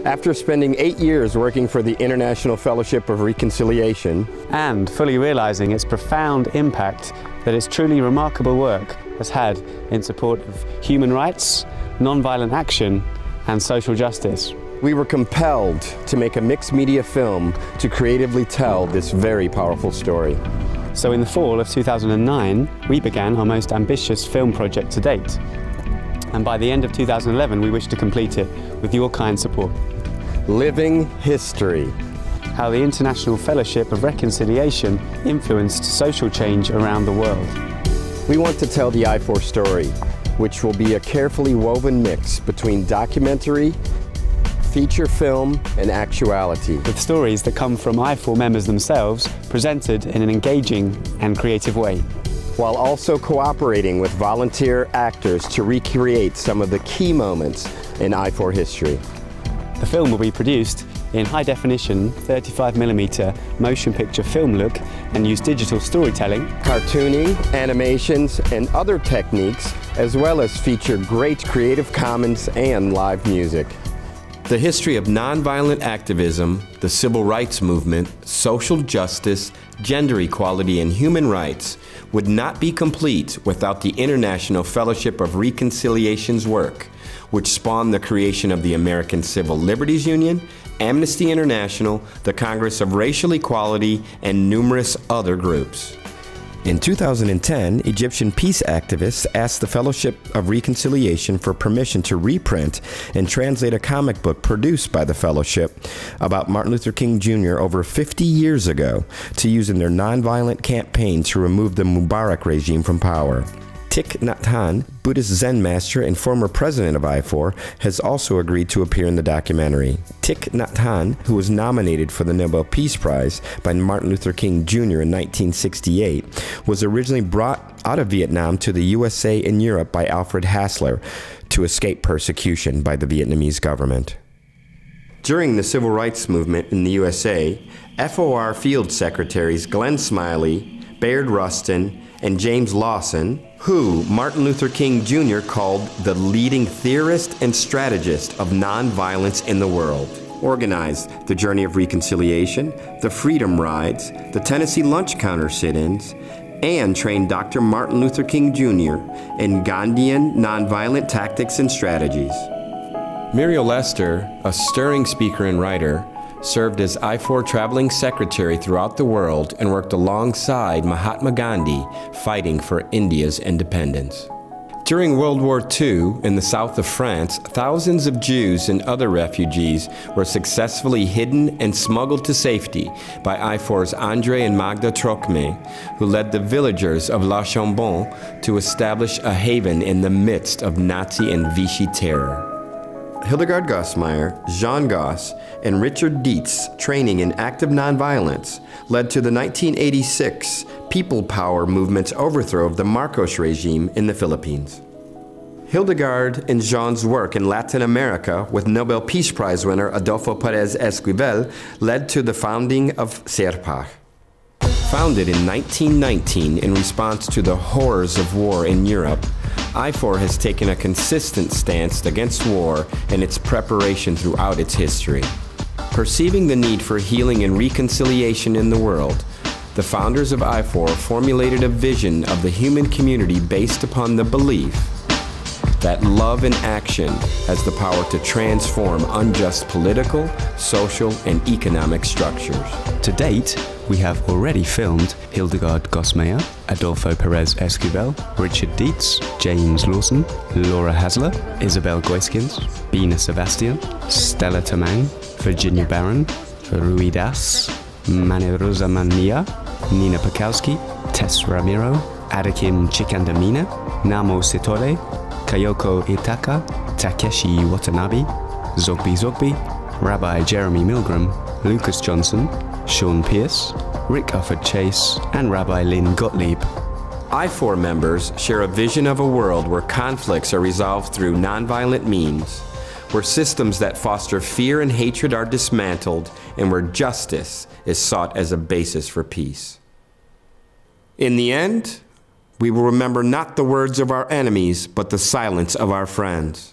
After spending 8 years working for the International Fellowship of Reconciliation and fully realizing its profound impact that its truly remarkable work has had in support of human rights, non-violent action and social justice, we were compelled to make a mixed media film to creatively tell this very powerful story. So in the fall of 2009, we began our most ambitious film project to date. And by the end of 2011, we wish to complete it with your kind support. Living history. How the International Fellowship of Reconciliation influenced social change around the world. We want to tell the I.F.O.R story, which will be a carefully woven mix between documentary, feature film, and actuality. With stories that come from I.F.O.R members themselves, presented in an engaging and creative way, while also cooperating with volunteer actors to recreate some of the key moments in I.F.O.R history. The film will be produced in high-definition 35mm motion picture film look and use digital storytelling, cartooning, animations, and other techniques, as well as feature great Creative Commons and live music. The history of nonviolent activism, the civil rights movement, social justice, gender equality, and human rights would not be complete without the International Fellowship of Reconciliation's work, which spawned the creation of the American Civil Liberties Union, Amnesty International, the Congress of Racial Equality, and numerous other groups. In 2010, Egyptian peace activists asked the Fellowship of Reconciliation for permission to reprint and translate a comic book produced by the Fellowship about Martin Luther King Jr. over 50 years ago to use in their nonviolent campaign to remove the Mubarak regime from power. Thich Nhat Hanh, Buddhist Zen master and former president of I.F.O.R, has also agreed to appear in the documentary. Thich Nhat Hanh, who was nominated for the Nobel Peace Prize by Martin Luther King Jr. in 1968, was originally brought out of Vietnam to the USA and Europe by Alfred Hassler to escape persecution by the Vietnamese government. During the civil rights movement in the USA, F.O.R field secretaries Glenn Smiley, Bayard Rustin, and James Lawson, who Martin Luther King Jr. called the leading theorist and strategist of nonviolence in the world, organized the Journey of Reconciliation, the Freedom Rides, the Tennessee Lunch Counter sit-ins, and trained Dr. Martin Luther King Jr. in Gandhian nonviolent tactics and strategies. Muriel Lester, a stirring speaker and writer, served as I.F.O.R traveling secretary throughout the world and worked alongside Mahatma Gandhi fighting for India's independence. During World War II, in the south of France, thousands of Jews and other refugees were successfully hidden and smuggled to safety by I.F.O.R's André and Magda Trocmé, who led the villagers of La Chambon to establish a haven in the midst of Nazi and Vichy terror. Hildegard Gossmeier, Jean Goss, and Richard Dietz training in active nonviolence led to the 1986 People Power movement's overthrow of the Marcos regime in the Philippines. Hildegard and Jean's work in Latin America with Nobel Peace Prize winner Adolfo Pérez Esquivel led to the founding of CERPAC. Founded in 1919 in response to the horrors of war in Europe, I.F.O.R has taken a consistent stance against war and its preparation throughout its history. Perceiving the need for healing and reconciliation in the world, the founders of I.F.O.R formulated a vision of the human community based upon the belief that love in action has the power to transform unjust political, social, and economic structures. To date, we have already filmed Hildegard Gossmeier, Adolfo Pérez Esquivel, Richard Dietz, James Lawson, Laura Hasler, Isabel Goiskins, Bina Sebastian, Stella Tamang, Virginia Barron, Rui Das, Mane Rosa Mania, Nina Pakowski, Tess Ramiro, Adakim Chikandamina, Namo Sitole, Kayoko Itaka, Takeshi Watanabe, Zogby Zogby, Rabbi Jeremy Milgram, Lucas Johnson, Sean Pierce, Rick Ufford Chase, and Rabbi Lynn Gottlieb. I.F.O.R members share a vision of a world where conflicts are resolved through nonviolent means, where systems that foster fear and hatred are dismantled, and where justice is sought as a basis for peace. In the end, we will remember not the words of our enemies, but the silence of our friends.